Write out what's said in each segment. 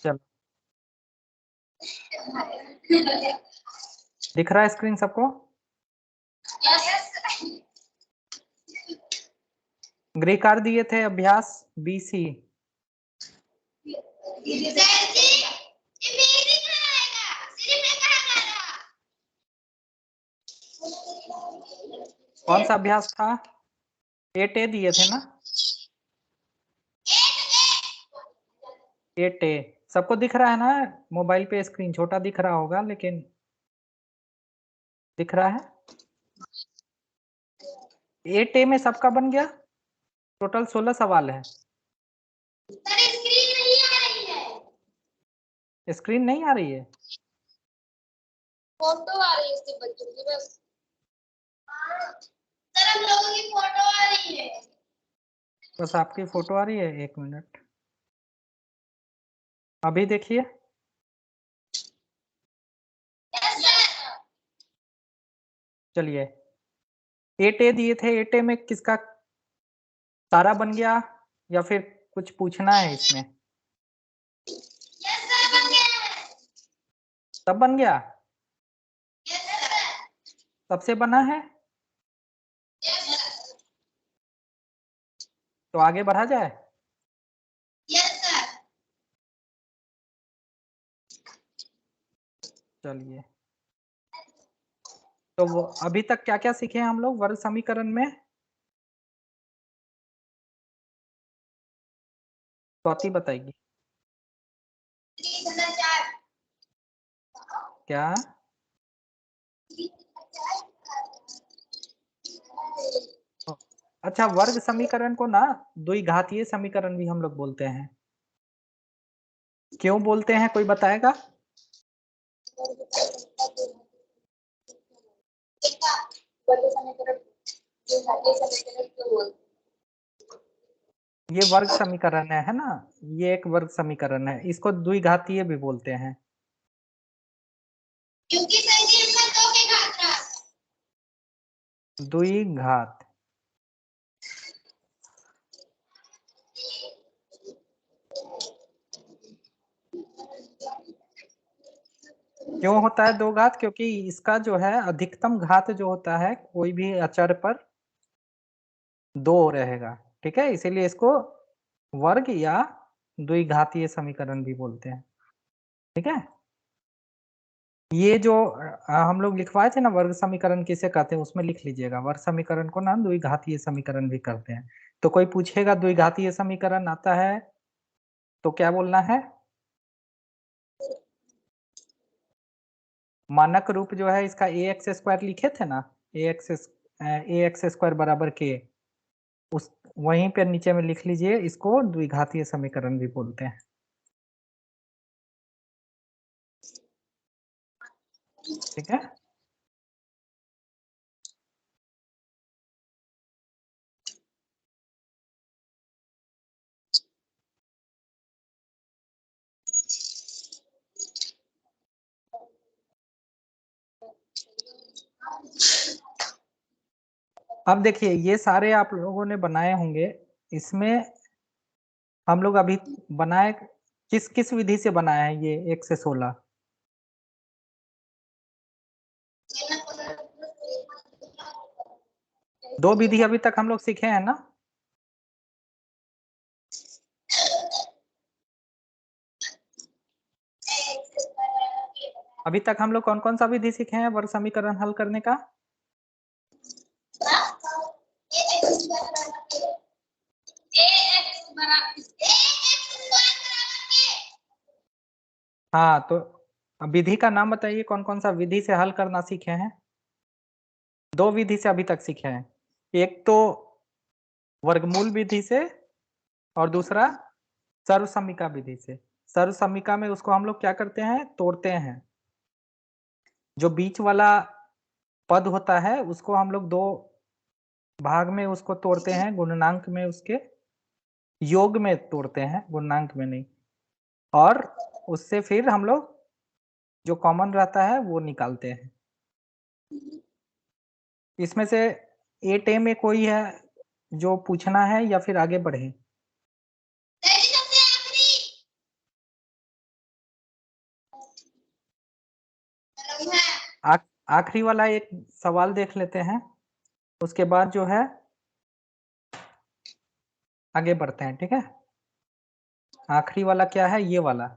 चलो, दिख रहा है स्क्रीन सबको? गृहकार दिए थे अभ्यास BC। कौन सा अभ्यास था? 8A दिए थे ना? 8A सबको दिख रहा है ना? मोबाइल पे स्क्रीन छोटा दिख रहा होगा, लेकिन दिख रहा है। 8A में सबका बन गया। टोटल 16 सवाल है। स्क्रीन नहीं आ रही है? फोटो आ रही है इसके बच्चों की बस। सर हम लोगों की फोटो आ रही है। बस आपकी फोटो आ रही है? 1 मिनट, अभी देखिए। चलिए, 8A दिए थे। 8A में किसका सारा बन गया या फिर कुछ पूछना है इसमें? सब बन गया? सबसे बना है तो आगे बढ़ा जाए। चलिए, तो वो अभी तक क्या क्या सीखे हैं हम लोग वर्ग समीकरण में? स्वाति बताएगी। क्या? अच्छा, वर्ग समीकरण को ना द्विघातीय समीकरण भी हम लोग बोलते हैं। क्यों बोलते हैं, कोई बताएगा? ये वर्ग समीकरण है ना? ये एक वर्ग समीकरण है, इसको द्विघातीय भी बोलते हैं। क्योंकि संकीर्ण में 2 की घात रहा। द्विघात। क्यों होता है 2 घात? क्योंकि इसका जो है अधिकतम घात जो होता है कोई भी अचर पर 2 रहेगा। ठीक है, इसीलिए इसको वर्ग या द्विघातीय समीकरण भी बोलते हैं। ठीक है, ये जो हम लोग लिखवाए थे ना वर्ग समीकरण किसे कहते हैं, उसमें लिख लीजिएगा। वर्ग समीकरण को ना द्विघातीय समीकरण भी करते हैं। तो कोई पूछेगा द्विघातीय समीकरण आता है तो क्या बोलना है? मानक रूप जो है इसका ax² लिखे थे ना, ax² बराबर k, उस वहीं पे नीचे में लिख लीजिए, इसको द्विघातीय समीकरण भी बोलते हैं। ठीक है, अब देखिए ये सारे आप लोगों ने बनाए होंगे। इसमें हम लोग अभी बनाए किस किस विधि से बनाया है ये 1 से 16? दो विधि अभी तक हम लोग सीखे हैं ना? अभी तक हम लोग कौन कौन सा विधि सीखे हैं वर्ग समीकरण हल करने का? हाँ, तो विधि का नाम बताइए, कौन कौन सा विधि से हल करना सीखे हैं? 2 विधि से अभी तक सीखे हैं। एक तो वर्गमूल विधि से और दूसरा सर्वसम्मिका विधि से। सर्वसम्मिका में उसको हम लोग क्या करते हैं, तोड़ते हैं। जो बीच वाला पद होता है उसको हम लोग 2 भाग में उसको तोड़ते हैं, गुणनांक में उसके योग में तोड़ते हैं, गुणनांक में नहीं। और उससे फिर हम लोग जो कॉमन रहता है वो निकालते हैं। इसमें से 8A में कोई है जो पूछना है या फिर आगे बढ़े? आखिरी वाला एक सवाल देख लेते हैं, उसके बाद जो है आगे बढ़ते हैं, ठीक है। आखिरी वाला क्या है, ये वाला।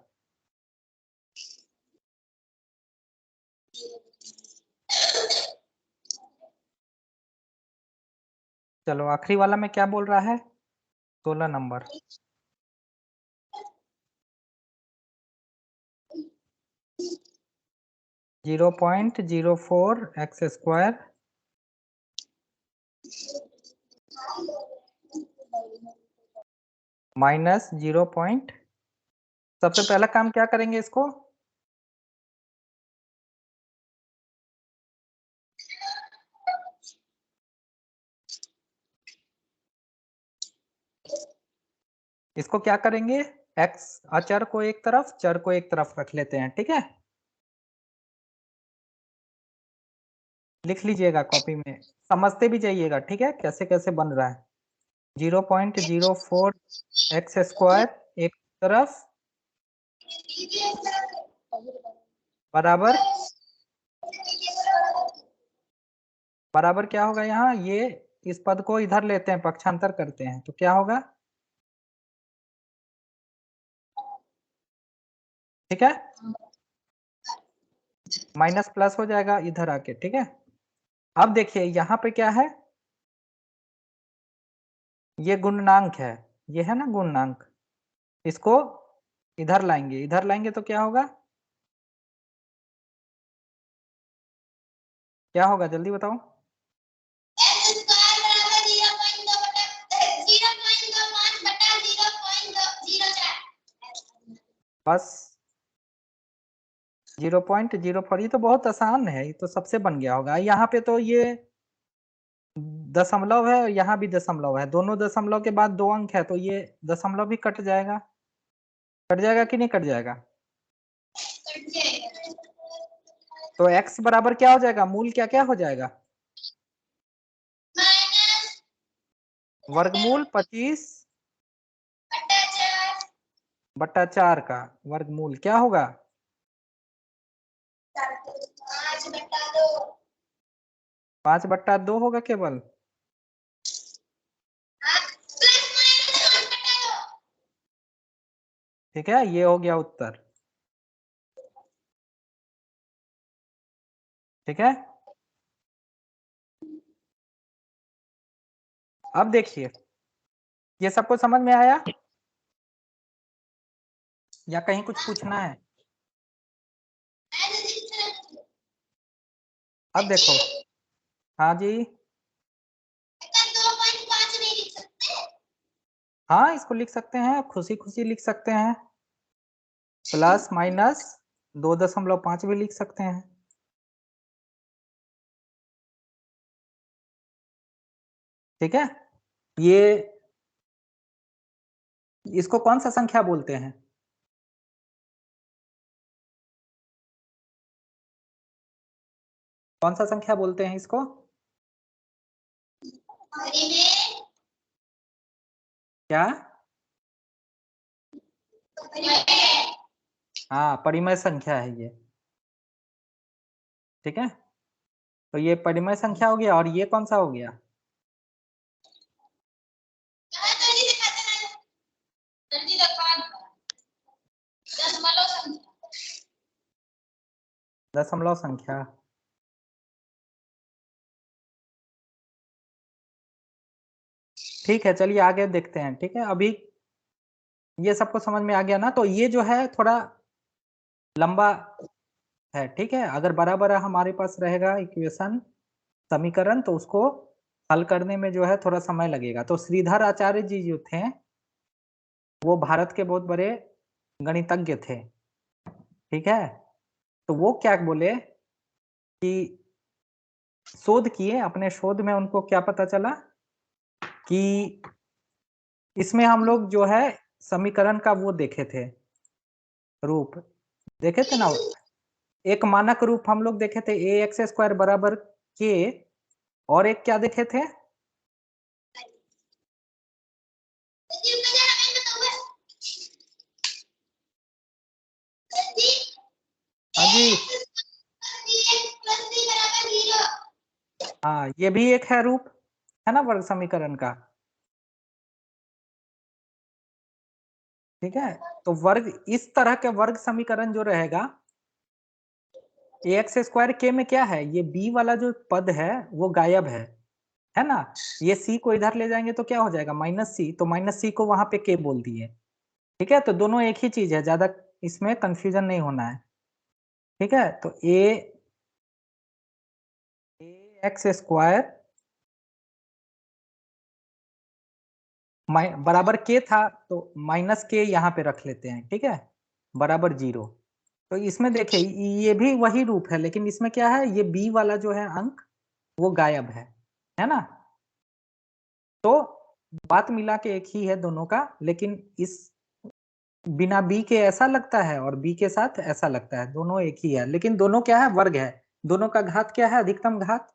चलो आखिरी वाला में क्या बोल रहा है, 16 नंबर। (0.04x² minus 0. सबसे पहला काम क्या करेंगे इसको, इसको क्या करेंगे, x अचर को एक तरफ, चर को एक तरफ रख लेते हैं, ठीक है। लिख लीजिएगा कॉपी में, समझते भी जाइएगा, ठीक है, कैसे कैसे बन रहा है। 0.04x² एक तरफ बराबर बराबर क्या होगा यहाँ, ये इस पद को इधर लेते हैं, पक्षांतर करते हैं, तो क्या होगा, ठीक है, माइनस प्लस हो जाएगा इधर आके, ठीक है। अब देखिए यहाँ पे क्या है, ये गुणनांक है, ये है ना गुणनांक, इसको इधर लाएंगे, इधर लाएंगे तो क्या होगा, क्या होगा जल्दी बताओ। बस 0.04, ये तो बहुत आसान है, ये तो सबसे बन गया होगा। यहाँ पे तो ये दशमलव है, यहाँ भी दशमलव है, दोनों दशमलव के बाद 2 अंक है, तो ये दशमलव भी कट जाएगा, कट जाएगा कि नहीं कट जाएगा। तो x बराबर क्या हो जाएगा, मूल क्या क्या हो जाएगा, वर्गमूल 25/4 का वर्गमूल क्या होगा, 5/2 होगा केवल। ठीक है, ये हो गया उत्तर, ठीक है। अब देखिए, ये सबको समझ में आया या कहीं कुछ पूछना है। अब देखो, हाँ जी, हाँ इसको लिख सकते हैं, खुशी खुशी लिख सकते हैं, प्लस माइनस 2.5 भी लिख सकते हैं, ठीक है। ये इसको कौन सा संख्या बोलते हैं, कौन सा संख्या बोलते हैं इसको, क्या, हाँ परिमेय संख्या है ये, ठीक है। तो ये परिमेय संख्या हो गया, और ये कौन सा हो गया, दशमलव संख्या। ठीक है, चलिए आगे देखते हैं, ठीक है। अभी ये सबको समझ में आ गया ना, तो ये जो है थोड़ा लंबा है, ठीक है। अगर बराबर हमारे पास रहेगा इक्वेशन, समीकरण, तो उसको हल करने में जो है थोड़ा समय लगेगा। तो श्रीधर आचार्य जी जो थे, वो भारत के बहुत बड़े गणितज्ञ थे, ठीक है। तो वो क्या बोले कि शोध किए, अपने शोध में उनको क्या पता चला कि इसमें हम लोग जो है समीकरण का वो देखे थे, रूप देखे थे ना, एक मानक रूप हम लोग देखे थे ax² बराबर k, और एक क्या देखे थे, हाँ जी, हाँ, ये भी एक है रूप, है ना, वर्ग समीकरण का। ठीक है, तो वर्ग, इस तरह के वर्ग समीकरण जो रहेगा, ax स्क्वायर के में क्या है, ये b वाला जो पद है वो गायब है ना। ये c को इधर ले जाएंगे तो क्या हो जाएगा, -c, तो -c को वहां पे k बोल दिए। ठीक है, तो दोनों एक ही चीज है, ज्यादा इसमें कंफ्यूजन नहीं होना है। ठीक है, तो ax स्क्वायर बराबर k था, तो -k यहाँ पे रख लेते हैं। ठीक है, बराबर 0। तो इसमें देखिए ये भी वही रूप है, लेकिन इसमें क्या है, ये b वाला जो है अंक वो गायब है ना। तो बात मिला के एक ही है दोनों का, लेकिन इस बिना b के ऐसा लगता है और b के साथ ऐसा लगता है, दोनों एक ही है, लेकिन दोनों क्या है, वर्ग है। दोनों का घात क्या है, अधिकतम घात।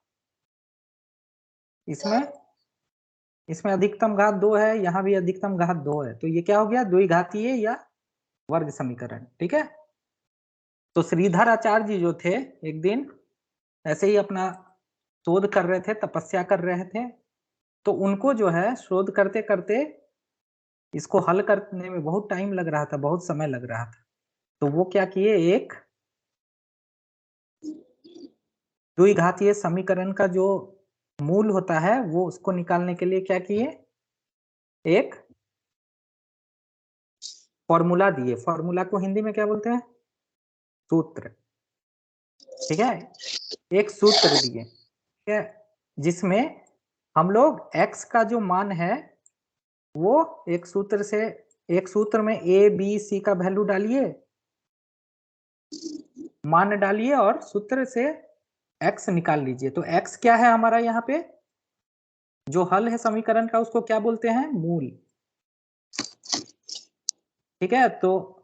इसमें अधिकतम घात 2 है, यहाँ भी अधिकतम घात 2 है, तो ये क्या हो गया, द्विघातीय या वर्ग समीकरण। ठीक है, तो श्रीधर आचार्य जी जो थे, एक दिन ऐसे ही अपना शोध कर रहे थे, तपस्या कर रहे थे, तो उनको जो है शोध करते करते इसको हल करने में बहुत टाइम लग रहा था, बहुत समय लग रहा था। तो वो क्या किए, एक द्विघातीय समीकरण का जो मूल होता है वो उसको निकालने के लिए क्या किए, एक फॉर्मूला दिए। फॉर्मूला को हिंदी में क्या बोलते हैं, सूत्र। ठीक है, एक सूत्र दिए, ठीक है, जिसमें हम लोग x का जो मान है वो एक सूत्र में a b c का वैल्यू डालिए, मान डालिए और सूत्र से x निकाल लीजिए। तो x क्या है हमारा, यहाँ पे जो हल है समीकरण का उसको क्या बोलते हैं, मूल। ठीक है, तो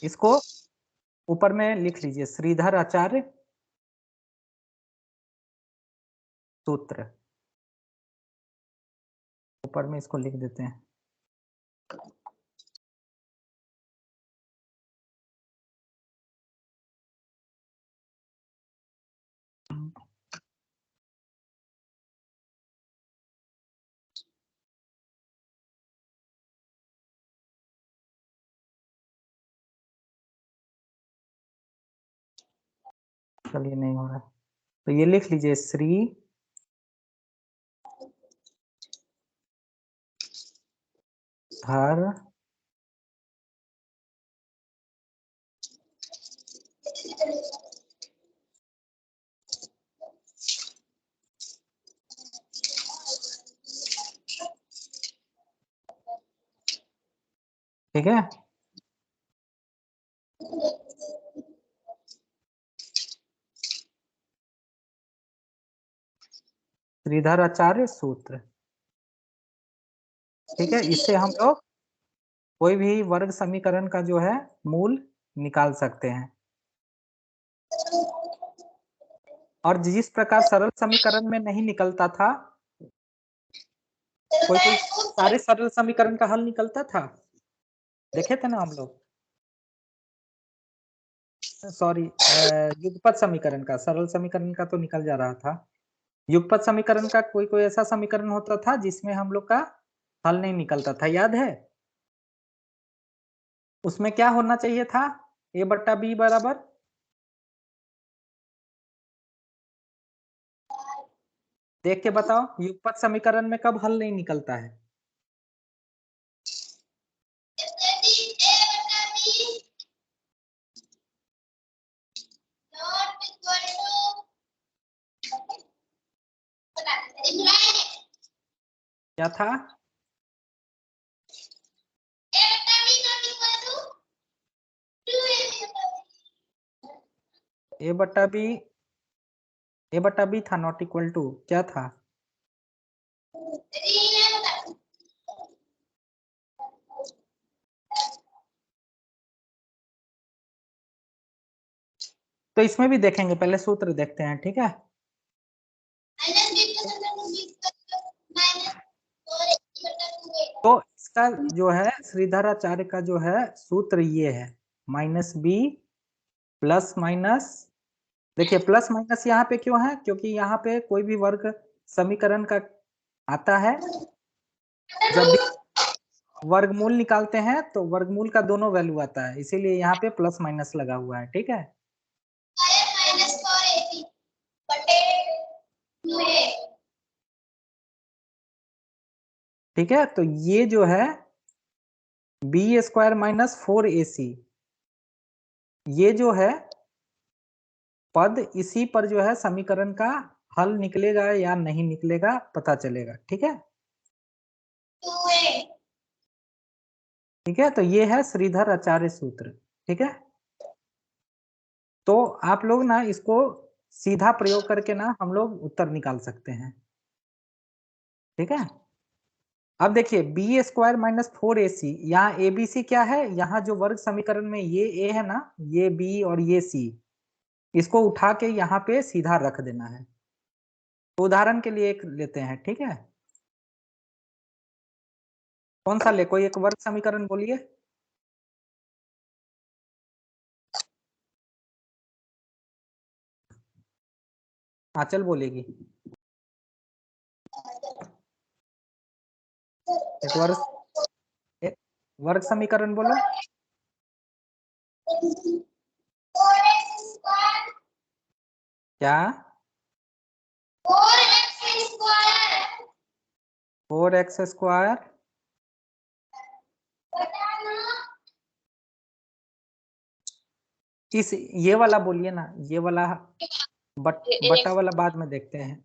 इसको ऊपर में लिख लीजिए, श्रीधर आचार्य सूत्र, ऊपर में इसको लिख देते हैं। चलिए, नहीं हो रहा, तो ये लिख लीजिए, श्री धर ठीक है, श्रीधर आचार्य सूत्र। ठीक है, इससे हम लोग कोई भी वर्ग समीकरण का जो है मूल निकाल सकते हैं। और जिस प्रकार सरल समीकरण में नहीं निकलता था, कोई कोई सारे सरल समीकरण का हल निकलता था, देखे थे ना हम लोग। सॉरी, युगपत समीकरण का, सरल समीकरण का तो निकल जा रहा था, युगपत समीकरण का कोई कोई ऐसा समीकरण होता था जिसमें हम लोग का हल नहीं निकलता था, याद है। उसमें क्या होना चाहिए था, a बट्टा बी बराबर, देख के बताओ, युगपत समीकरण में कब हल नहीं निकलता है, क्या था, a बट्टा बी था, नॉट इक्वल टू क्या था, तो इसमें भी देखेंगे, पहले सूत्र देखते हैं। ठीक है, तो इसका जो है श्रीधराचार्य का जो है सूत्र ये है, -b प्लस माइनस देखिए प्लस माइनस यहाँ पे क्यों है, क्योंकि यहाँ पे कोई भी वर्ग समीकरण का आता है, जब भी वर्गमूल निकालते हैं तो वर्गमूल का दोनों वैल्यू आता है, इसीलिए यहाँ पे प्लस माइनस लगा हुआ है। ठीक है, ठीक है। तो ये जो है बी स्क्वायर माइनस 4ac, ये जो है पद, इसी पर जो है समीकरण का हल निकलेगा या नहीं निकलेगा पता चलेगा। ठीक है, ठीक है। तो ये है श्रीधर आचार्य सूत्र। ठीक है, तो आप लोग ना इसको सीधा प्रयोग करके ना हम लोग उत्तर निकाल सकते हैं। ठीक है, अब देखिए बी स्क्वायर माइनस 4ac, यहाँ एबीसी क्या है, यहाँ जो वर्ग समीकरण में ये ए है ना, ये बी और ये सी, इसको उठा के यहाँ पे सीधा रख देना है। तो उदाहरण के लिए एक लेते हैं। ठीक है, कौन सा ले, कोई एक वर्ग समीकरण बोलिए। आंचल बोलेगी, एक वर्ग समीकरण बोलो। क्या? 4x स्क्वायर इस ये वाला बोलिए ना, ये वाला बटा वाला बाद में देखते हैं।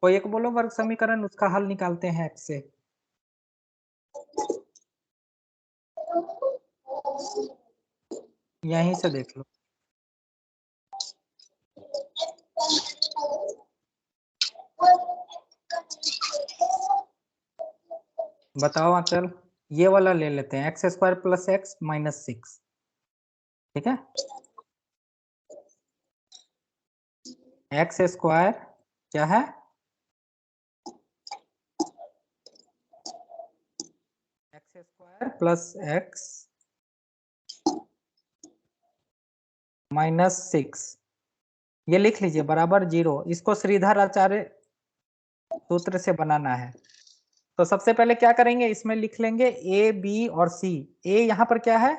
कोई एक बोलो वर्ग समीकरण, उसका हल निकालते हैं x से। यहीं से देख लो। बताओ आंचल, ये वाला ले लेते हैं, x square plus x minus 6। ठीक है, एक्स स्क्वायर क्या है, x square plus x minus 6, ये लिख लीजिए बराबर 0। इसको श्रीधर आचार्य सूत्र से बनाना है। तो सबसे पहले क्या करेंगे, इसमें लिख लेंगे ए बी और सी। ए यहाँ पर क्या है,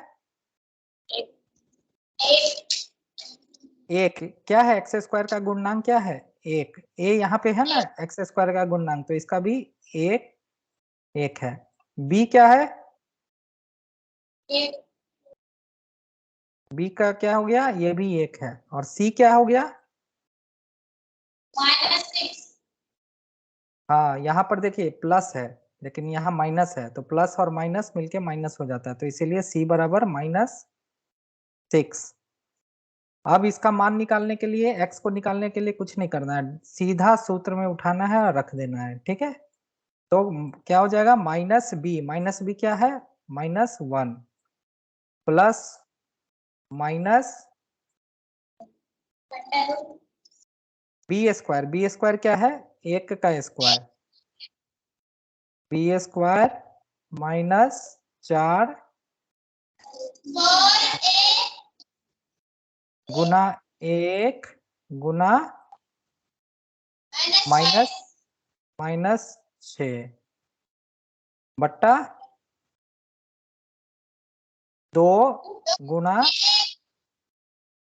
एक। क्या है, एक्स स्क्वायर का गुणनांक क्या है, एक। ए यहाँ पे है ना एक्स स्क्वायर का गुणनांक, तो इसका भी एक एक है। बी क्या है, बी का क्या हो गया, ये भी एक है। और सी क्या हो गया, हाँ यहाँ पर देखिए प्लस है लेकिन यहाँ माइनस है, तो प्लस और माइनस मिलके माइनस हो जाता है, तो इसीलिए सी बराबर -6। अब इसका मान निकालने के लिए, x को निकालने के लिए कुछ नहीं करना है, सीधा सूत्र में उठाना है और रख देना है। ठीक है, तो क्या हो जाएगा, माइनस बी क्या है, -1 प्लस माइनस बी स्क्वायर क्या है, एक का स्क्वायर, बी स्क्वायर -4 गुना 1 गुना -6 बट्टा 2 गुना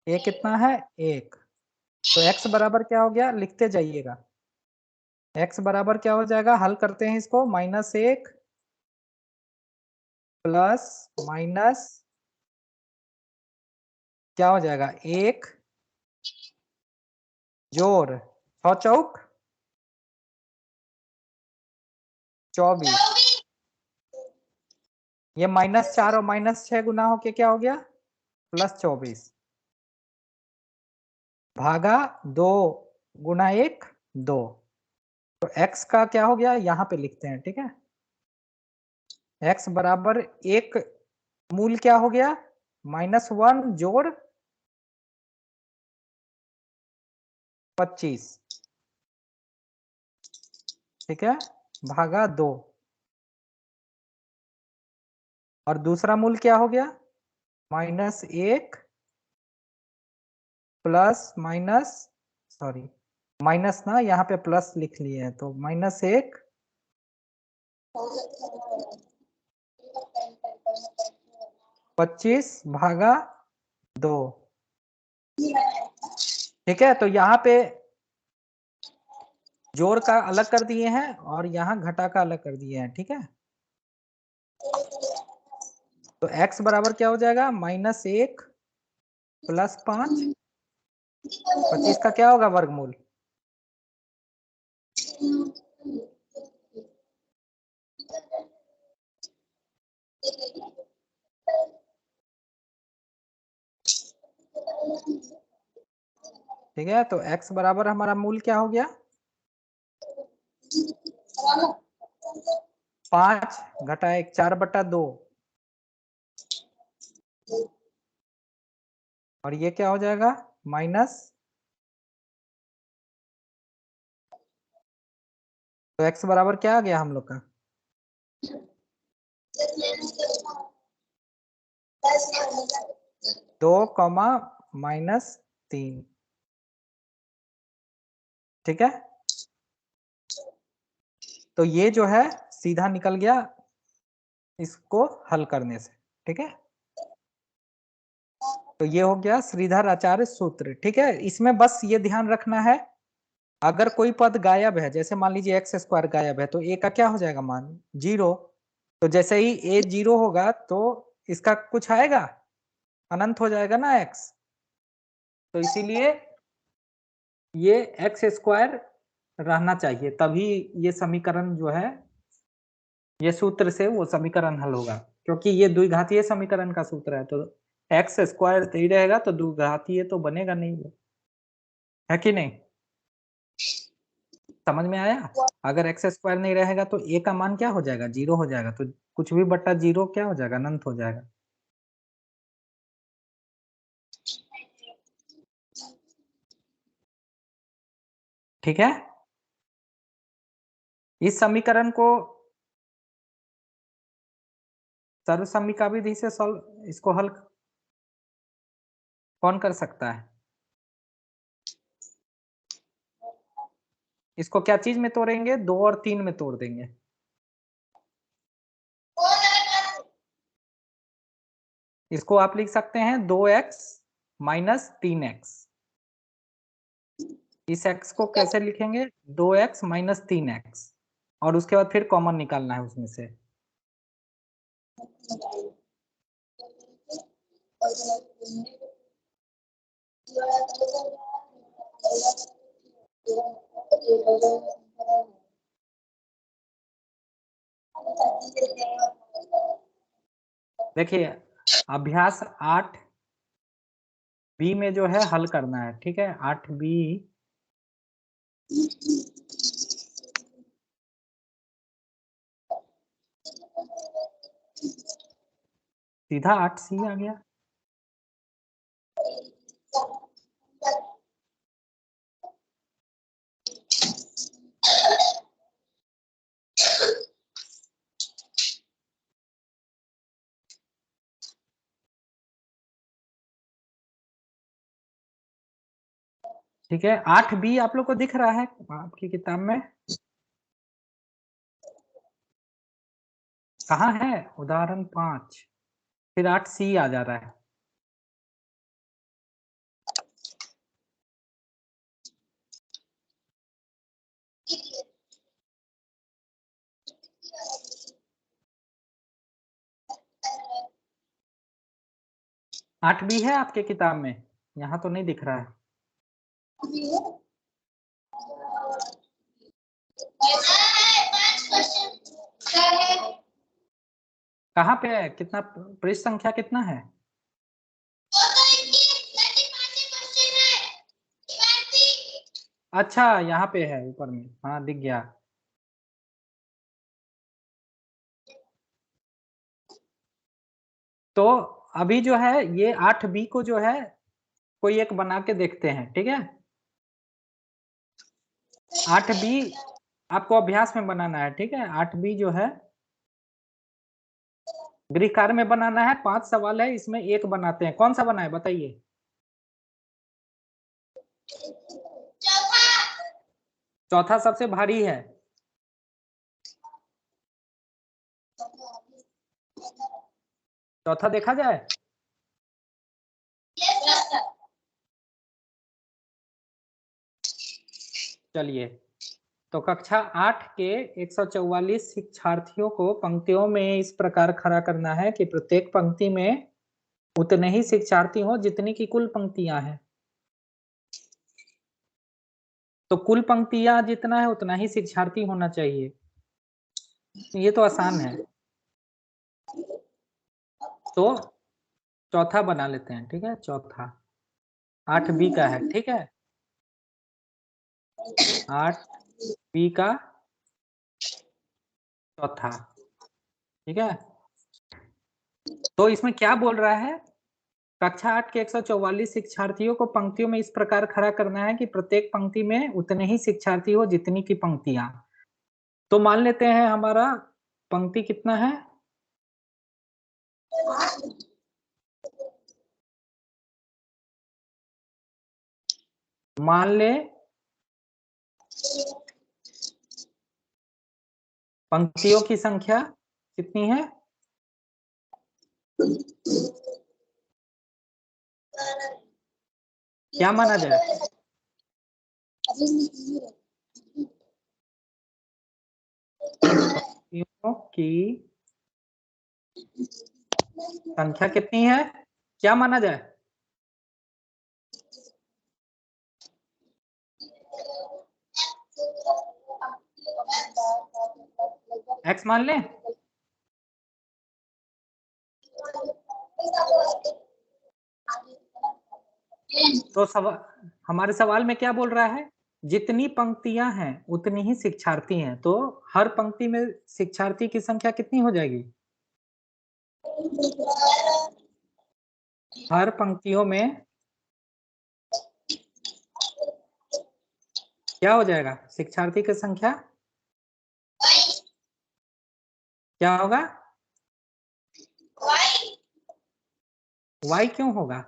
ये कितना है, 1। तो x बराबर क्या हो गया, लिखते जाइएगा। x बराबर क्या हो जाएगा, हल करते हैं इसको, -1 प्लस माइनस क्या हो जाएगा, 1 जोड़ 6 चौक 24, ये -4 और -6 गुना होके क्या हो गया, +24 भागा 2 गुना 1 2। तो x का क्या हो गया, यहाँ पे लिखते हैं। ठीक है, x बराबर एक मूल क्या हो गया, -1 जोड़ 25, ठीक है, भागा 2। और दूसरा मूल क्या हो गया? -1 प्लस माइनस, सॉरी माइनस ना, यहाँ पे प्लस लिख लिए हैं, तो -1 25/2। ठीक है, तो यहाँ पे जोड़ का अलग कर दिए हैं और यहाँ घटा का अलग कर दिए हैं। ठीक है, तो x बराबर क्या हो जाएगा? -1 प्लस 5, 25 का क्या होगा वर्गमूल? ठीक है, तो x बराबर हमारा मूल क्या हो गया? 5 घटा 1, 4/2। और ये क्या हो जाएगा? माइनस, तो x बराबर क्या आ गया हम लोग का? 2, -3। ठीक है, तो ये जो है सीधा निकल गया इसको हल करने से। ठीक है, तो ये हो गया श्रीधर आचार्य सूत्र। ठीक है, इसमें बस ये ध्यान रखना है, अगर कोई पद गायब है, जैसे मान लीजिए x² गायब है, तो a का क्या हो जाएगा मान? 0। तो जैसे ही a 0 होगा तो इसका कुछ आएगा? अनंत हो जाएगा ना x। तो इसीलिए ये x² रहना चाहिए, तभी ये समीकरण जो है, ये सूत्र से वो समीकरण हल होगा, क्योंकि ये द्विघातीय समीकरण का सूत्र है। तो x² नहीं रहेगा तो द्विघातीय तो बनेगा नहीं, है कि नहीं? समझ में आया? अगर x² नहीं रहेगा तो a का मान क्या हो जाएगा? 0 हो जाएगा, तो कुछ भी बटा 0 क्या हो जाएगा? अनंत हो जाएगा। ठीक है, इस समीकरण को सर्वसम्मिका विधि से सॉल्व, इसको हल कौन कर सकता है? इसको क्या चीज में तोड़ेंगे? 2 और 3 में तोड़ देंगे। इसको आप लिख सकते हैं 2x माइनस 3x। इस x को कैसे लिखेंगे? 2x माइनस 3x, और उसके बाद फिर कॉमन निकालना है उसमें से। देखिए, अभ्यास 8b में जो है हल करना है। ठीक है, 8b सीधा 8c आ गया। ठीक है, 8b आप लोग को दिख रहा है आपकी किताब में? कहाँ है? उदाहरण 5, फिर 8c आ जा रहा है। आठ बी है आपके किताब में? यहाँ तो नहीं दिख रहा है। कहाँ पे है? कितना पृष्ठ संख्या कितना है? अच्छा, यहाँ पे है ऊपर में, हाँ दिख गया। तो अभी जो है ये 8b को जो है कोई एक बना के देखते हैं। ठीक है, 8b आपको अभ्यास में बनाना है। ठीक है, 8b जो है गृह कार्य में बनाना है, 5 सवाल है, इसमें एक बनाते हैं। कौन सा बनाए बताइए? चौथा। चौथा सबसे भारी है। चौथा देखा जाए। Yes sir. चलिए, तो कक्षा 8 के 144 शिक्षार्थियों को पंक्तियों में इस प्रकार खड़ा करना है कि प्रत्येक पंक्ति में उतने ही शिक्षार्थी हो जितनी की कुल पंक्तियां हैं। तो कुल पंक्तियां जितना है उतना ही शिक्षार्थी होना चाहिए। ये तो आसान है। तो चौथा बना लेते हैं, ठीक है। चौथा 8B का है, ठीक है। 8B का चौथा, ठीक है। तो इसमें क्या बोल रहा है? कक्षा 8 के 144 शिक्षार्थियों को पंक्तियों में इस प्रकार खड़ा करना है कि प्रत्येक पंक्ति में उतने ही शिक्षार्थी हो जितनी की पंक्तियां। तो मान लेते हैं हमारा पंक्ति कितना है? मान ले पंक्तियों की संख्या कितनी है? क्या माना जाए? पंक्तियों की संख्या कितनी है? क्या माना जाए? X मान लें। तो हमारे सवाल में क्या बोल रहा है? जितनी पंक्तियां हैं उतनी ही शिक्षार्थी हैं। तो हर पंक्ति में शिक्षार्थी की संख्या कितनी हो जाएगी? हर पंक्तियों में क्या हो जाएगा? शिक्षार्थी की संख्या क्या होगा? Y क्यों होगा?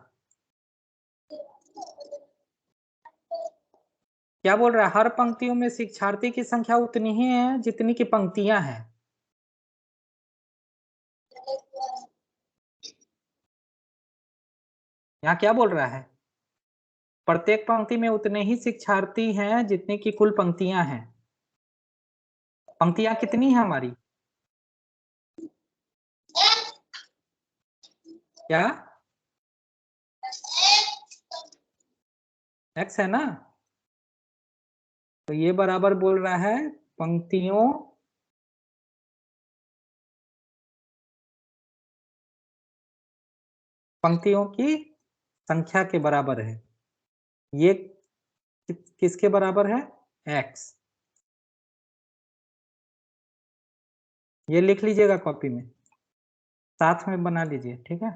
क्या बोल रहा है? हर पंक्तियों में शिक्षार्थी की संख्या उतनी ही है जितनी की पंक्तियां हैं। यहाँ क्या बोल रहा है? प्रत्येक पंक्ति में उतने ही शिक्षार्थी हैं जितने की कुल पंक्तियां हैं। पंक्तियां कितनी है हमारी? क्या? X है ना? तो ये बराबर बोल रहा है पंक्तियों की संख्या के बराबर है। ये किसके बराबर है? X। ये लिख लीजिएगा कॉपी में, साथ में बना लीजिए, ठीक है।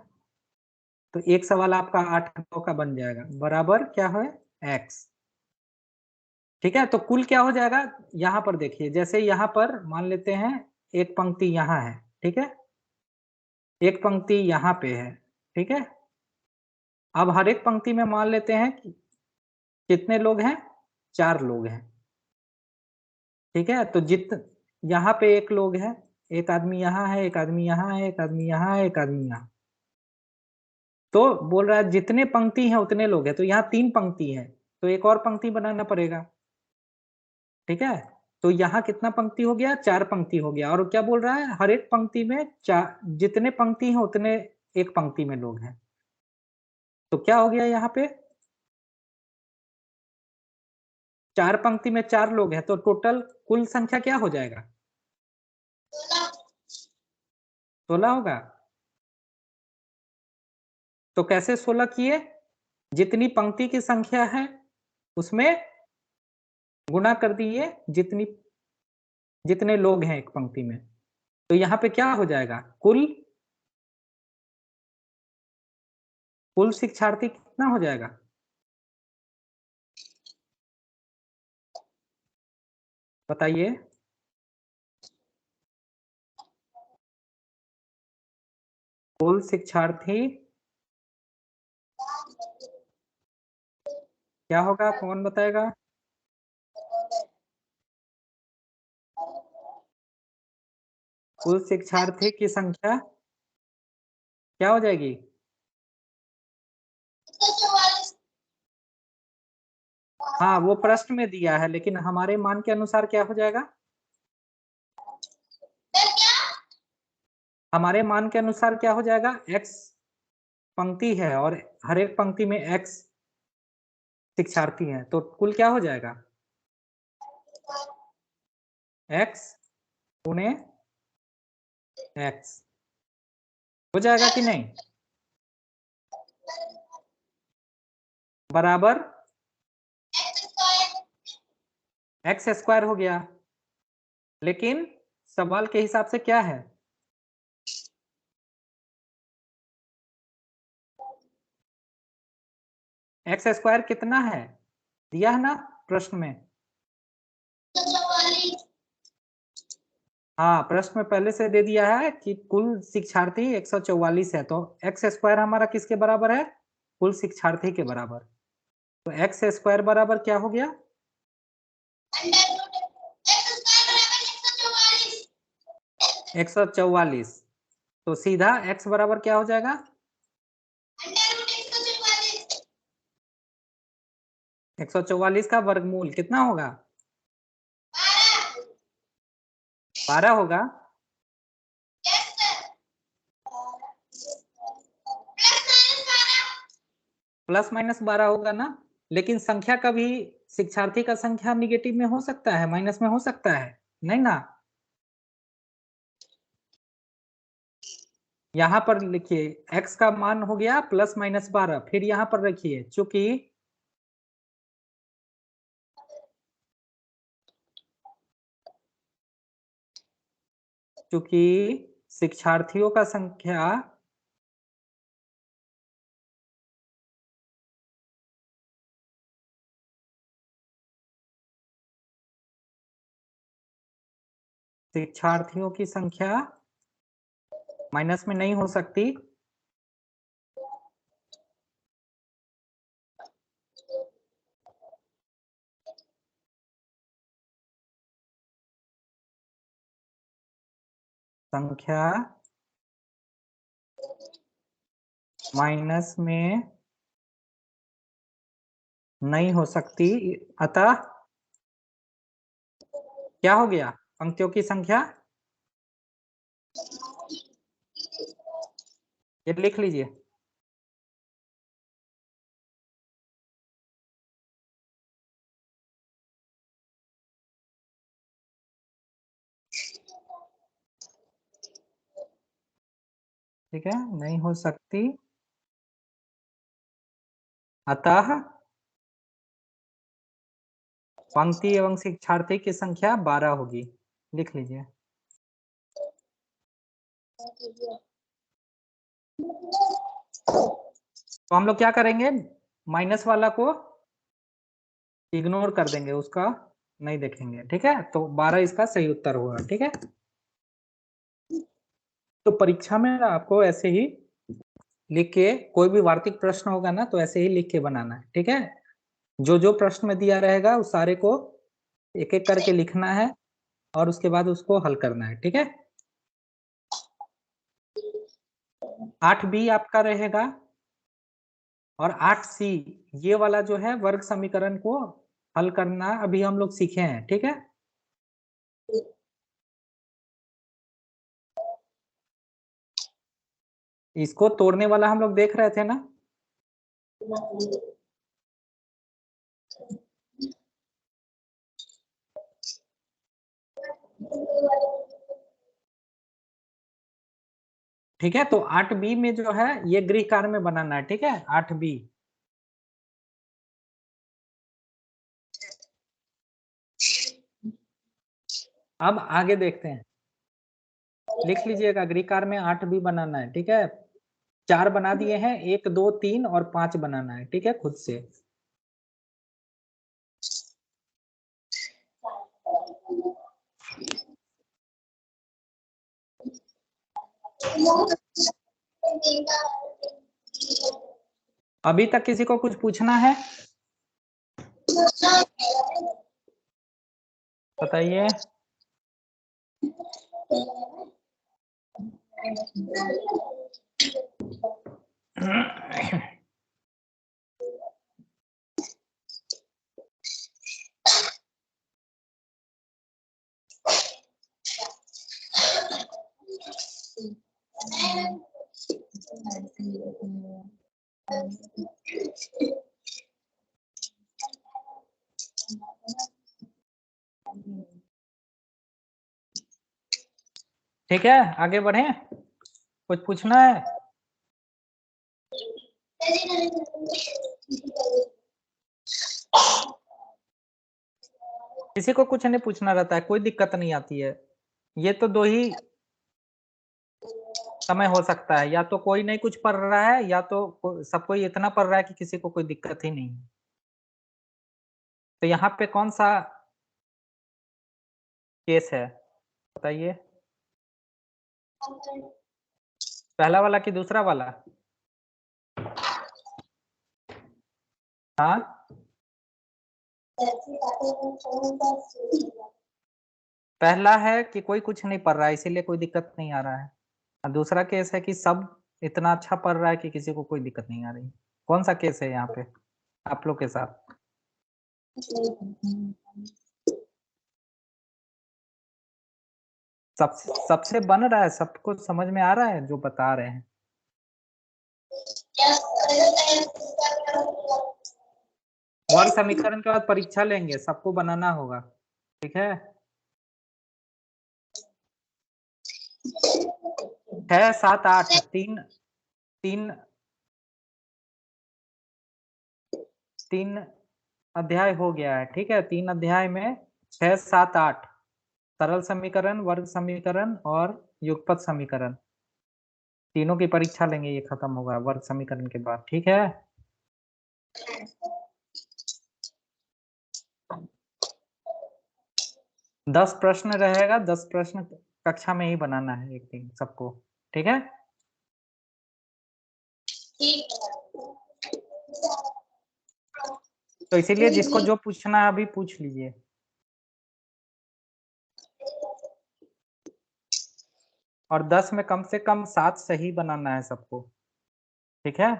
तो एक सवाल आपका 8 का बन जाएगा, बराबर क्या है? X, ठीक है। तो कुल क्या हो जाएगा? यहाँ पर देखिए, जैसे यहाँ पर मान लेते हैं एक पंक्ति यहाँ है, ठीक है। एक पंक्ति यहाँ पे है, ठीक है। अब हर एक पंक्ति में मान लेते हैं कि कितने लोग हैं? 4 लोग हैं, ठीक है। तो यहाँ पे एक लोग है, एक आदमी यहाँ है, एक आदमी यहाँ है, एक आदमी यहाँ है, एक आदमी यहाँ। तो बोल रहा है जितने पंक्ति हैं उतने लोग हैं। तो यहाँ 3 पंक्ति है, तो एक और पंक्ति बनाना पड़ेगा, ठीक है। तो यहाँ कितना पंक्ति हो गया? 4 पंक्ति हो गया। और क्या बोल रहा है? हर एक पंक्ति में जितने पंक्ति हैं उतने एक पंक्ति में लोग हैं। तो क्या हो गया यहाँ पे? 4 पंक्ति में 4 लोग हैं, तो टोटल कुल संख्या क्या हो जाएगा? 16 होगा। तो कैसे 16 किए? जितनी पंक्ति की संख्या है उसमें गुणा कर दिए जितने लोग हैं एक पंक्ति में। तो यहाँ पे क्या हो जाएगा? कुल शिक्षार्थी कितना हो जाएगा? बताइए। कुल शिक्षार्थी क्या होगा, कौन बताएगा? कुल शिक्षार्थी की संख्या क्या हो जाएगी? 144। हाँ, वो प्रश्न में दिया है, लेकिन हमारे मान के अनुसार क्या हो जाएगा? फिर क्या? हमारे मान के अनुसार क्या हो जाएगा? x पंक्ति है और हर एक पंक्ति में x शिक्षार्थी हैं, तो कुल क्या हो जाएगा? x गुणे x हो जाएगा कि नहीं? बराबर x स्क्वायर। x स्क्वायर हो गया, लेकिन सवाल के हिसाब से क्या है? x स्क्वायर कितना है, दिया है ना प्रश्न में? 144। हाँ, प्रश्न में पहले से दे दिया है कि कुल शिक्षार्थी 144 है, तो x स्क्वायर हमारा किसके बराबर है? कुल शिक्षार्थी के बराबर। तो x स्क्वायर बराबर क्या हो गया? अंडर रूट x स्क्वायर बराबर 144। 144। तो सीधा x बराबर क्या हो जाएगा? Under root 144। 144 का वर्गमूल कितना होगा? 12। 12 होगा। Yes sir. प्लस माइनस 12 होगा ना, लेकिन संख्या कभी शिक्षार्थी का संख्या निगेटिव में हो सकता है, माइनस में हो सकता है, नहीं ना? यहाँ पर लिखिए x का मान हो गया प्लस माइनस 12, फिर यहाँ पर रखिए चूंकि शिक्षार्थियों का संख्या शिक्षार्थियों की संख्या माइनस में नहीं हो सकती, संख्या माइनस में नहीं हो सकती, अतः क्या हो गया? पंक्तियों की संख्या, ये लिख लीजिए। ठीक है, नहीं हो सकती, अतः पंक्ति एवं शिक्षार्थी की संख्या 12 होगी, लिख लीजिए। तो हम लोग क्या करेंगे, माइनस वाला को इग्नोर कर देंगे, उसका नहीं देखेंगे, ठीक है? तो 12 इसका सही उत्तर होगा, ठीक है? तो परीक्षा में ना आपको ऐसे ही लिख के, कोई भी वार्तिक प्रश्न होगा ना, तो ऐसे ही लिख के बनाना है, ठीक है? जो जो प्रश्न में दिया रहेगा उस सारे को एक एक करके लिखना है और उसके बाद उसको हल करना है, ठीक है? 8B आपका रहेगा और 8C ये वाला जो है वर्ग समीकरण को हल करना अभी हम लोग सीखे हैं, ठीक है? इसको तोड़ने वाला हम लोग देख रहे थे ना? ठीक है, तो 8B में जो है ये गृह कार्य में बनाना है, ठीक है? 8B अब आगे देखते हैं, लिख लीजिएगा, गृह कार्य में 8B बनाना है, ठीक है? 4 बना दिए हैं, 1 2 3 और 5 बनाना है, ठीक है? खुद से अभी तक किसी को कुछ पूछना है? बताइए। ठीक है, आगे बढ़े। कुछ पूछना है? किसी को कुछ नहीं पूछना रहता है, कोई दिक्कत नहीं आती है। ये तो दो ही समय हो सकता है, या तो कोई नहीं कुछ पढ़ रहा है, या तो सब कोई इतना पढ़ रहा है कि किसी को कोई दिक्कत ही नहीं है। तो यहाँ पे कौन सा केस है बताइए? पहला वाला कि दूसरा वाला? हाँ, पहला है कि कोई कुछ नहीं पढ़ रहा है इसीलिए कोई दिक्कत नहीं आ रहा है, और दूसरा केस है कि सब इतना अच्छा पढ़ रहा है कि किसी को कोई दिक्कत नहीं आ रही। कौन सा केस है यहाँ पे आप लोग के साथ? सबसे बन रहा है, सबको समझ में आ रहा है जो बता रहे हैं? वर्ग समीकरण के बाद परीक्षा लेंगे, सबको बनाना होगा, ठीक है? 6, 7, 8 तीन अध्याय हो गया है, ठीक है? 3 अध्याय में 6, 7, 8 सरल समीकरण, वर्ग समीकरण और युगपत समीकरण, तीनों की परीक्षा लेंगे। ये खत्म होगा वर्ग समीकरण के बाद, ठीक है? दस प्रश्न रहेगा, 10 प्रश्न कक्षा में ही बनाना है एक दिन सबको, ठीक है? तो इसीलिए जिसको जो पूछना है अभी पूछ लीजिए। और 10 में कम से कम 7 सही बनाना है सबको, ठीक है?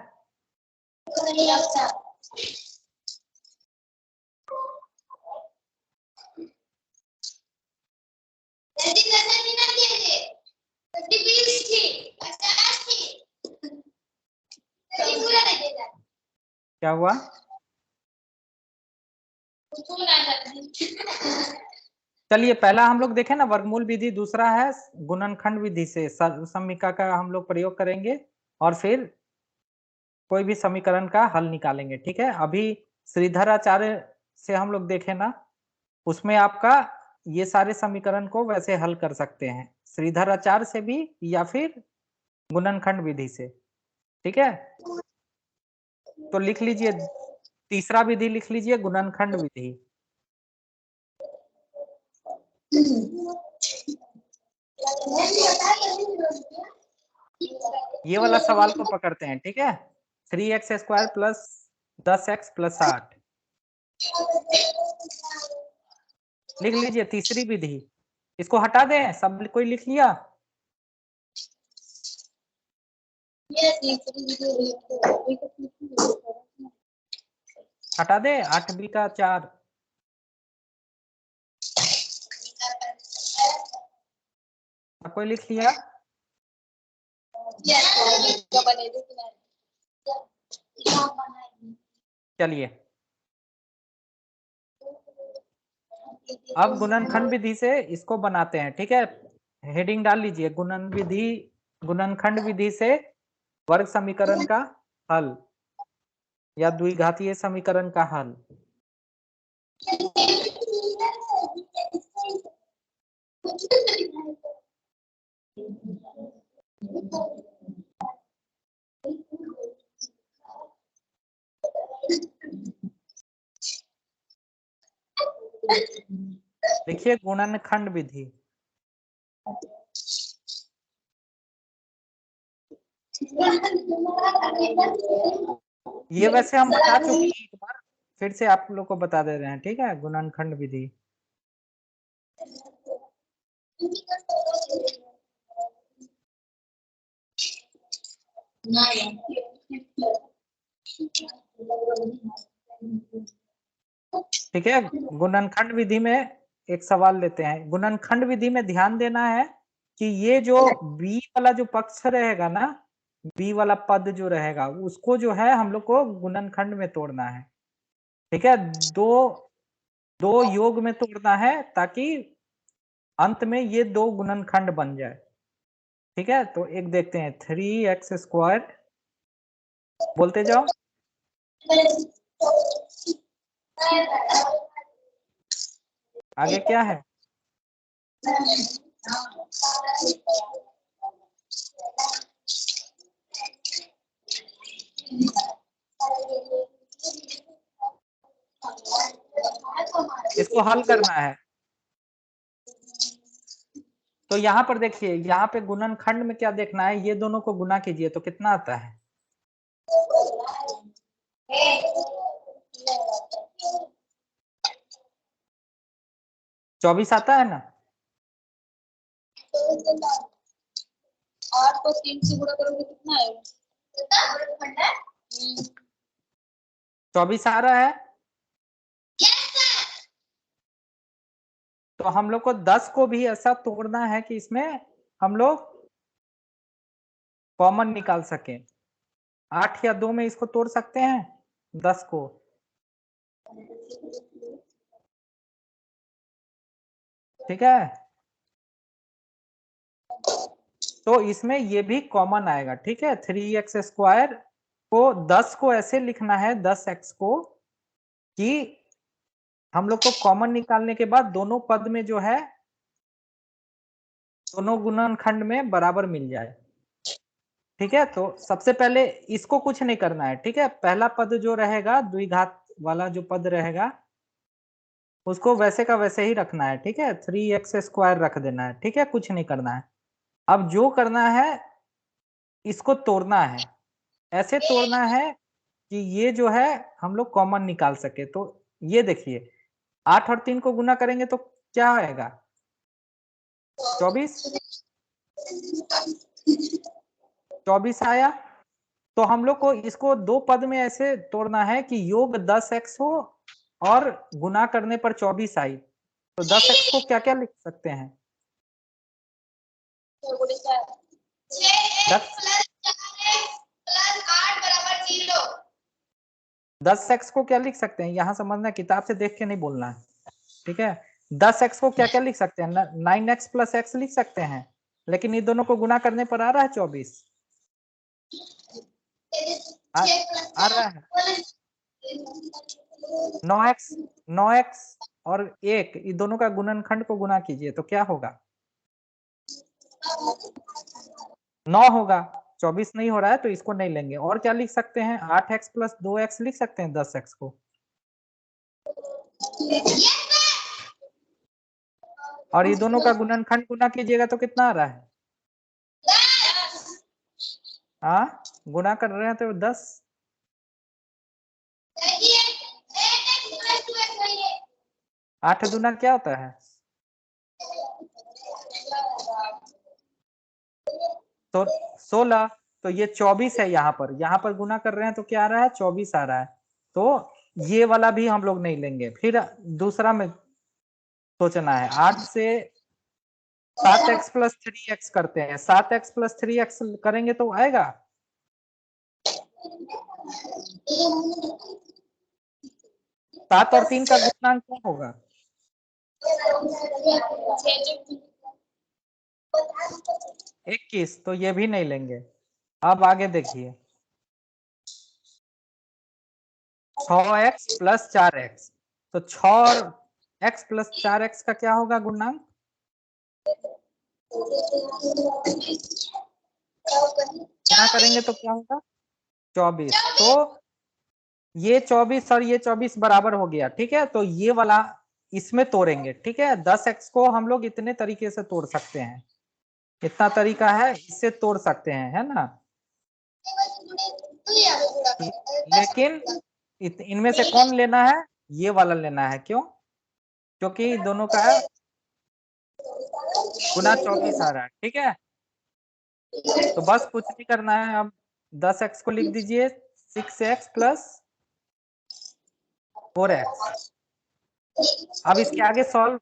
क्या हुआ? चलिए पहला हम लोग देखें ना वर्गमूल विधि, दूसरा है गुणनखंड विधि से समीकरण का हम लोग प्रयोग करेंगे, और फिर कोई भी समीकरण का हल निकालेंगे, ठीक है? अभी श्रीधर आचार्य से हम लोग देखें ना, उसमें आपका ये सारे समीकरण को वैसे हल कर सकते हैं, श्रीधर आचार्य से भी या फिर गुणनखंड विधि से, ठीक है? तो लिख लीजिए, तीसरा विधि लिख लीजिए, गुणनखंड विधि। ये वाला सवाल को पकड़ते हैं, ठीक है? 3x² प्लस 10x प्लस 8 लिख लीजिए, तीसरी विधि। इसको हटा दें, सब कोई लिख लिया? हटा दे 8b का 4, सब कोई लिख लिया? चलिए अब गुणनखंड विधि से इसको बनाते हैं, ठीक है? हेडिंग डाल लीजिए, गुणनखंड विधि से वर्ग समीकरण का हल या द्विघातीय समीकरण का हल। देखिए गुणनखंड विधि, ये वैसे हम बता चुके हैं एक बार, फिर से आप लोग को बता दे रहे हैं, ठीक है। गुणनखंड विधि। ठीक है, गुणनखंड विधि में एक सवाल लेते हैं। गुणनखंड विधि में ध्यान देना है कि ये जो बी वाला जो पक्ष रहेगा ना, बी वाला पद जो रहेगा, उसको जो है हम लोग को गुणनखंड में तोड़ना है। ठीक है, दो योग में तोड़ना है ताकि अंत में ये दो गुणनखंड बन जाए। ठीक है, तो एक देखते हैं, 3x², बोलते जाओ। आगे क्या है? इसको हल करना है। तो यहाँ पर देखिए, यहाँ पे गुणनखंड में क्या देखना है, ये दोनों को गुना कीजिए तो कितना आता है? 24 आता है ना? 8 को 3 से गुणा करोगे कितना आएगा? 24 आ रहा है। तो हम लोग को 10 को भी ऐसा तोड़ना है कि इसमें हम लोग कॉमन निकाल सकें। 8 या 2 में इसको तोड़ सकते हैं 10 को। ठीक है, तो इसमें ये भी कॉमन आएगा। ठीक है, 3x² को 10 को ऐसे लिखना है, 10x को, कि हम लोग को कॉमन निकालने के बाद दोनों पद में जो है, दोनों गुणनखंड में बराबर मिल जाए। ठीक है, तो सबसे पहले इसको कुछ नहीं करना है। ठीक है, पहला पद जो रहेगा, द्विघात वाला जो पद रहेगा, उसको वैसे का वैसे ही रखना है। ठीक है, 3x² रख देना है। ठीक है, कुछ नहीं करना है। अब जो करना है, इसको तोड़ना है। ऐसे तोड़ना है कि ये जो है हम लोग कॉमन निकाल सके। तो ये देखिए, 8 और 3 को गुना करेंगे तो क्या आएगा? 24। 24 आया। तो हम लोग को इसको दो पद में ऐसे तोड़ना है कि योग 10x हो और गुना करने पर 24 आई। तो 10x को क्या क्या लिख सकते हैं? 10x को क्या लिख सकते हैं, यहां समझना, किताब से देख के नहीं बोलना है। ठीक है, 10x को क्या क्या लिख सकते हैं? 9x + x लिख सकते हैं, लेकिन ये दोनों को गुना करने पर आ रहा है 24। आ रहा है 9x और 1, ये दोनों का गुणनखंड को गुना कीजिए तो क्या होगा? 9 होगा। 24 नहीं हो रहा है तो इसको नहीं लेंगे। और क्या लिख सकते हैं? 8x + 2x लिख सकते हैं 10x को। और ये दोनों का गुणनखंड गुना कीजिएगा तो कितना आ रहा है? हाँ, गुना कर रहे हैं तो 10। 8 दूना क्या होता है? तो 16। तो ये 24 है। यहाँ पर गुना कर रहे हैं तो क्या आ रहा है? 24 आ रहा है। तो ये वाला भी हम लोग नहीं लेंगे। फिर दूसरा में सोचना है। 8 से 7x + 3x करते हैं। 7x + 3x करेंगे तो आएगा? 7 और 3 का गुणांक क्या होगा? 21। तो ये भी नहीं लेंगे। अब आगे देखिए, 6x + 4x। तो 6 और x + 4x का क्या होगा गुणांक? गुना करेंगे तो क्या होगा? 24। तो ये 24 और ये 24 बराबर हो गया। ठीक है, तो ये वाला इसमें तोड़ेंगे। ठीक है, 10x को हम लोग इतने तरीके से तोड़ सकते हैं। इतना तरीका है, इससे तोड़ सकते हैं, है ना। लेकिन इनमें से कौन लेना है, ये वाला लेना है। क्यों? क्योंकि दोनों का गुना 24 आ रहा है। ठीक है, तो बस कुछ नहीं करना है। अब 10x को लिख दीजिए 6x प्लस 4x। अब इसके आगे सॉल्व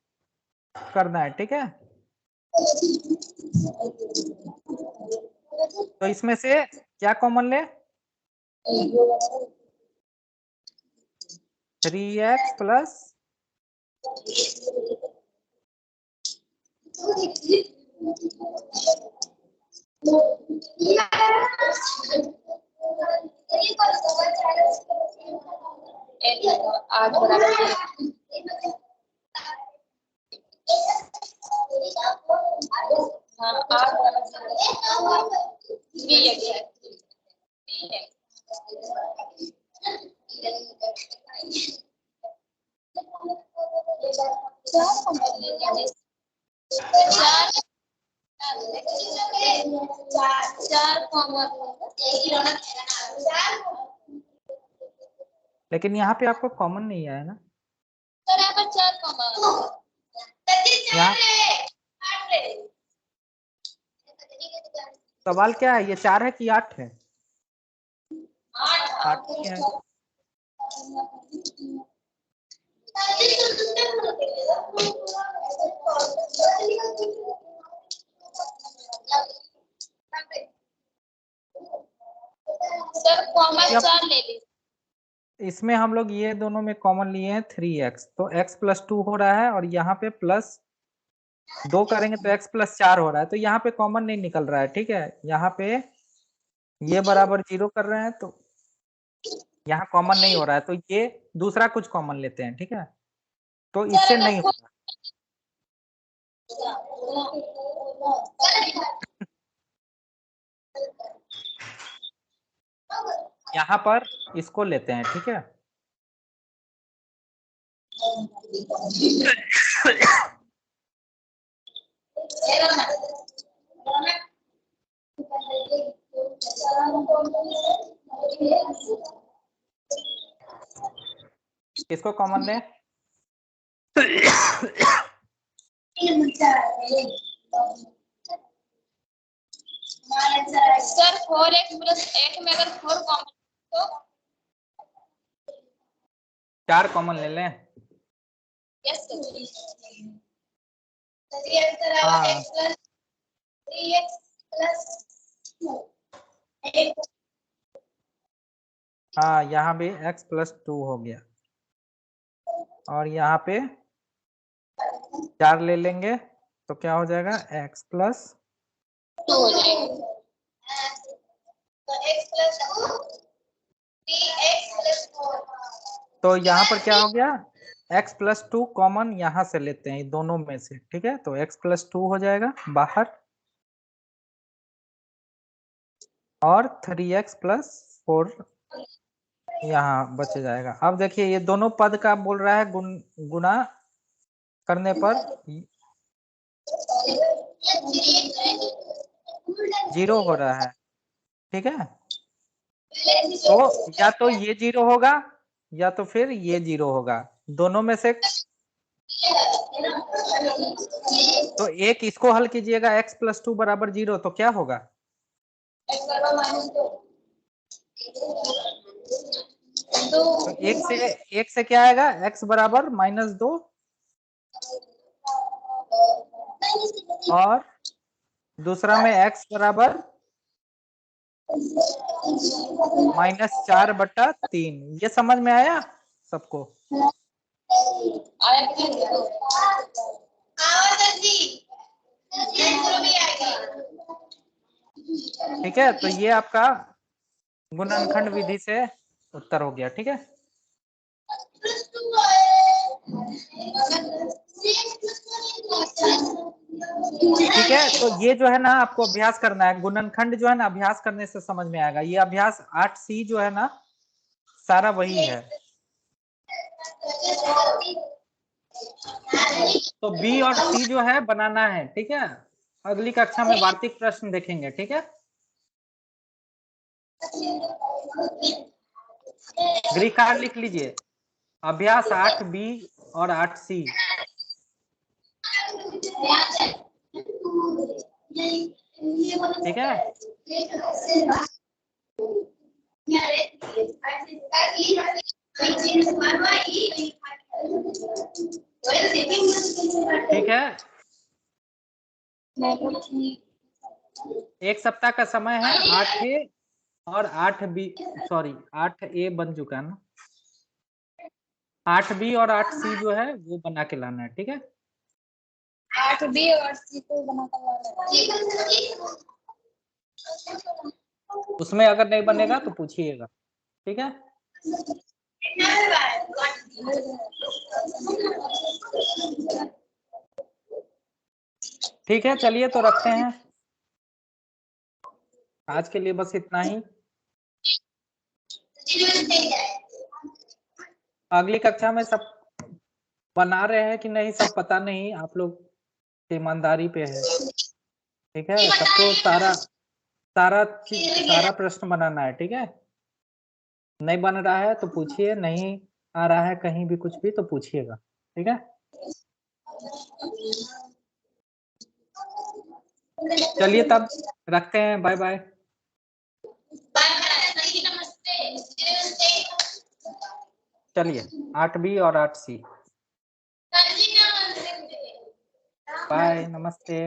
करना है। ठीक है, तो इसमें से क्या कॉमन ले? 3x प्लस आठ बराबर हाँ 8 बराबर लेकिन यहाँ पे आपको कॉमन नहीं आया ना। सर यहाँ पर 4 कॉमन यहाँ सवाल क्या है, ये 4 है कि 8 है? 8 ही है। सर कॉमन 4 ले ली। इसमें हम लोग ये दोनों में कॉमन लिए हैं 3x, तो x प्लस 2 हो रहा है और यहाँ पे प्लस 2 करेंगे तो x प्लस 4 हो रहा है। तो यहाँ पे कॉमन नहीं निकल रहा है। ठीक है, यहाँ पे ये बराबर 0 कर रहे हैं तो यहाँ कॉमन नहीं हो रहा है, तो ये दूसरा कुछ कॉमन लेते हैं। ठीक है, तो इससे नहीं होगा। यहाँ पर इसको लेते हैं। ठीक है, इसको कॉमन ले। सर 4x प्लस 1 में अगर 4 कॉमन तो 4 कॉमन ले लें। यस सर हाँ, हाँ, यहाँ भी x प्लस 2 हो गया और यहाँ पे 4 ले लेंगे तो क्या हो जाएगा, x प्लस 2 हो जाएगा। तो यहाँ पर क्या हो गया, x प्लस 2 कॉमन यहाँ से लेते हैं दोनों में से। ठीक है, तो x प्लस 2 हो जाएगा बाहर और 3x प्लस 4 यहाँ बच जाएगा। अब देखिए ये दोनों पद का बोल रहा है गुना करने पर 0 हो रहा है। ठीक है, तो या तो ये 0 होगा या तो फिर ये 0 होगा, दोनों में से। तो एक इसको हल कीजिएगा, x प्लस 2 बराबर 0, तो क्या होगा? तो एक से क्या आएगा, x बराबर -2 और दूसरा में x बराबर -4/3। ये समझ में आया सबको? ठीक है, तो ये आपका गुणनखंड विधि से उत्तर हो गया। ठीक है, ठीक है, तो ये जो है ना आपको अभ्यास करना है। गुणनखंड जो है ना अभ्यास करने से समझ में आएगा। ये अभ्यास 8C जो है ना सारा वही है। तो B और C जो है बनाना है। ठीक है, अगली कक्षा में वार्तिक प्रश्न देखेंगे। ठीक है। ग्रीक कार्ड लिख लीजिए। अभ्यास 8B और 8C। ठीक है, ठीक है। एक सप्ताह का समय है। 8A और 8B, सॉरी 8A बन चुका है ना, 8B और 8C जो है वो बना के लाना है। ठीक है, 8B और 8C को बना कर लाना है। उसमें अगर नहीं बनेगा तो पूछिएगा। ठीक है, ठीक है, चलिए तो रखते हैं। आज के लिए बस इतना ही। अगली कक्षा में सब बना रहे हैं कि नहीं सब पता नहीं, आप लोग ईमानदारी पे है। ठीक है, सबको सारा प्रश्न बनाना है। ठीक है, नहीं बन रहा है तो पूछिए, नहीं आ रहा है कहीं भी कुछ भी तो पूछिएगा। ठीक है, चलिए तब रखते हैं। Bye bye. चलिए 8B और 8C। बाय, नमस्ते।